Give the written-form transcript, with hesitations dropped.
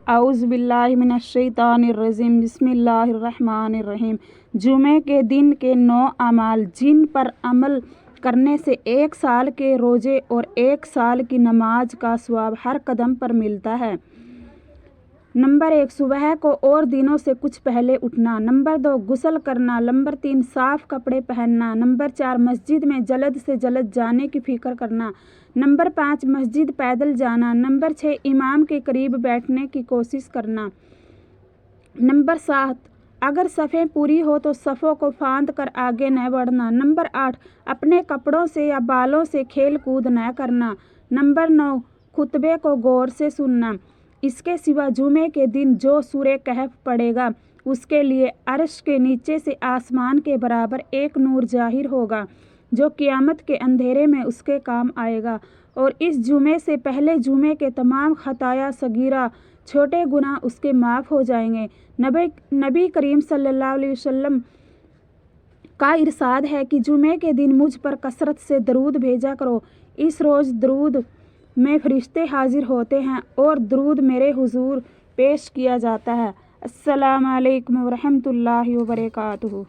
اعوذ باللہ من الشیطان الرجیم بسم اللہ الرحمن الرحیم۔ جمعے کے دن کے 9 اعمال جن پر عمل کرنے سے 1 سال کے روزے اور 1 سال کی نماز کا ثواب ہر قدم پر ملتا ہے۔ نمبر 1 صبح کو اور دنوں سے کچھ پہلے اٹھنا۔ نمبر 2 غسل کرنا۔ نمبر 3 صاف کپڑے پہننا۔ نمبر 4 مسجد میں جلد سے جلد جانے کی فکر کرنا۔ نمبر 5 مسجد پیدل جانا۔ نمبر 6 امام کے قریب بیٹھنے کی کوشش کرنا۔ نمبر 7 اگر صفیں پوری ہو تو صفوں کو پھاند کر آگے نہ بڑھنا۔ نمبر 8 اپنے کپڑوں سے یا بالوں سے کھیل کود نہ کرنا۔ نمبر 9 خطبے کو غور سے سننا۔ اس کے سوا جمعے کے دن جو سورہ کہف پڑھے گا اس کے لیے عرش کے نیچے سے آسمان کے برابر ایک نور ظاہر ہوگا جو قیامت کے اندھیرے میں اس کے کام آئے گا، اور اس جمعے سے پہلے جمعے کے تمام خطایا صغیرہ چھوٹے گناہ اس کے معاف ہو جائیں گے۔ نبی کریم صلی اللہ علیہ وسلم کا ارشاد ہے کہ جمعے کے دن مجھ پر کثرت سے درود بھیجا کرو۔ اس روز درود میں فرشتے حاضر ہوتے ہیں اور درود میرے حضور پیش کیا جاتا ہے۔ السلام علیکم ورحمۃ اللہ وبرکاتہ۔